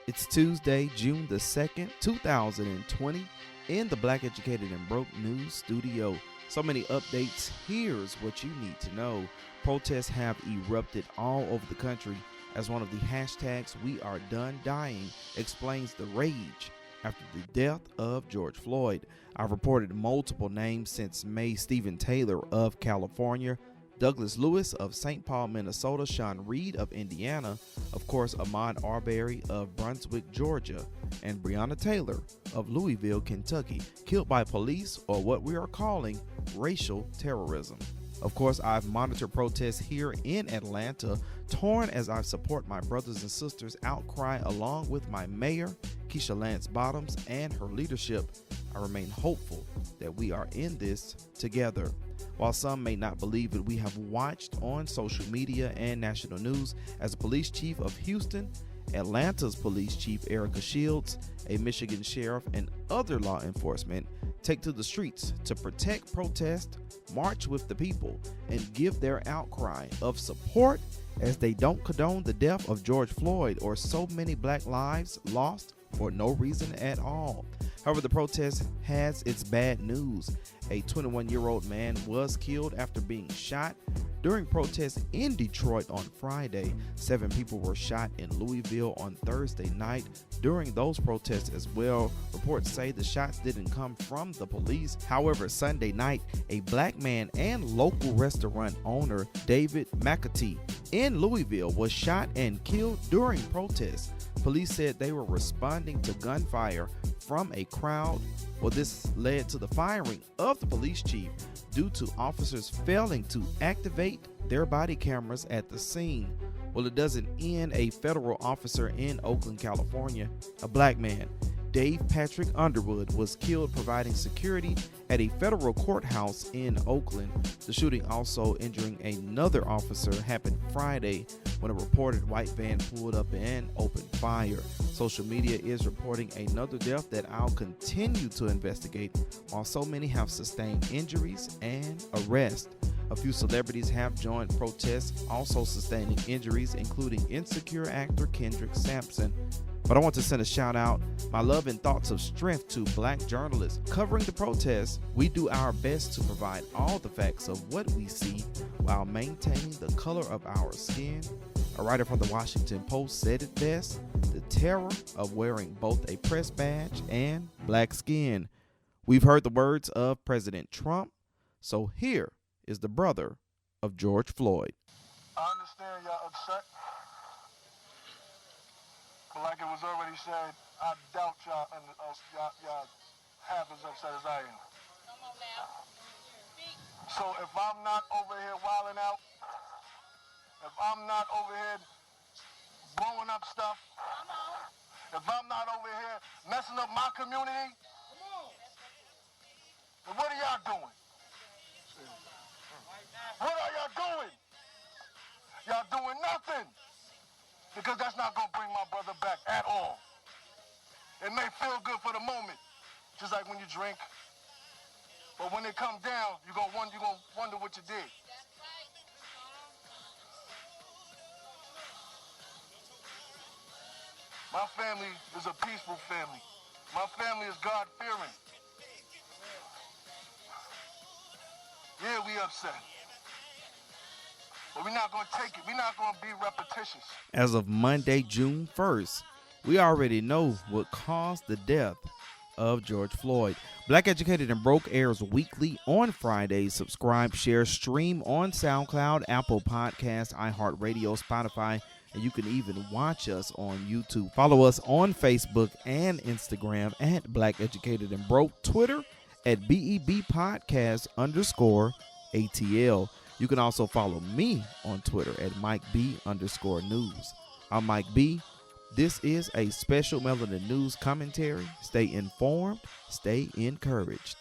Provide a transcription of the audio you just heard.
It's Tuesday, June the 2nd, 2020, in the Black Educated and Broke News Studio. So many updates. Here's what you need to know. Protests have erupted all over the country as one of the hashtags "We Are Done Dying" explains the rage after the death of George Floyd. I've reported multiple names since May: Stephen Taylor of California, Douglas Lewis of St. Paul, Minnesota, Sean Reed of Indiana, of course Ahmaud Arbery of Brunswick, Georgia, and Breonna Taylor of Louisville, Kentucky, killed by police or what we are calling racial terrorism. Of course, I've monitored protests here in Atlanta, torn as I support my brothers and sisters' outcry along with my mayor, Keisha Lance Bottoms, and her leadership. I remain hopeful that we are in this together. While some may not believe it, we have watched on social media and national news as the police chief of Houston, Atlanta's police chief Erica Shields, a Michigan sheriff, and other law enforcement take to the streets to protect, protest, march with the people, and give their outcry of support as they don't condone the death of George Floyd or so many black lives lost for no reason at all. However, the protest has its bad news. A 21-year-old man was killed after being shot during protests in Detroit on Friday. 7 people were shot in Louisville on Thursday night during those protests as well. Reports say the shots didn't come from the police. However, Sunday night, a black man and local restaurant owner, David McAtee, in Louisville was shot and killed during protests. Police said they were responding to gunfire from a crowd. Well, this led to the firing of the police chief due to officers failing to activate their body cameras at the scene. Well, it doesn't end. A federal officer in Oakland, California, a black man, Dave Patrick Underwood, was killed providing security at a federal courthouse in Oakland. The shooting, also injuring another officer, happened Friday when a reported white van pulled up and opened fire. Social media is reporting another death that I'll continue to investigate, while so many have sustained injuries and arrests. A few celebrities have joined protests, also sustaining injuries, including Insecure actor Kendrick Sampson. But I want to send a shout out, my love and thoughts of strength to black journalists covering the protests. We do our best to provide all the facts of what we see while maintaining the color of our skin. A writer from the Washington Post said it best: the terror of wearing both a press badge and black skin. We've heard the words of President Trump, so here is the brother of George Floyd. I understand y'all upset. But like it was already said, I doubt y'all half as upset as I am. Come on now. Speak. So if I'm not over here wilding out, if I'm not over here blowing up stuff, Come on. if I'm not over here messing up my community, Come on. then what are y'all doing? What are y'all doing? Y'all doing nothing. Because that's not going to bring my brother back at all. It may feel good for the moment, just like when you drink. But when it comes down, you're going to wonder what you did. My family is a peaceful family. My family is God-fearing. Yeah, we upset. But we're not going to take it. We're not going to be repetitious. As of Monday, June 1st, we already know what caused the death of George Floyd. Black Educated and Broke airs weekly on Fridays. Subscribe, share, stream on SoundCloud, Apple Podcasts, iHeartRadio, Spotify, and you can even watch us on YouTube. Follow us on Facebook and Instagram at Black Educated and Broke, Twitter at BEB_Podcast_ATL. You can also follow me on Twitter at MikeB_News. I'm Mike B. This is a special Melanin News commentary. Stay informed, stay encouraged.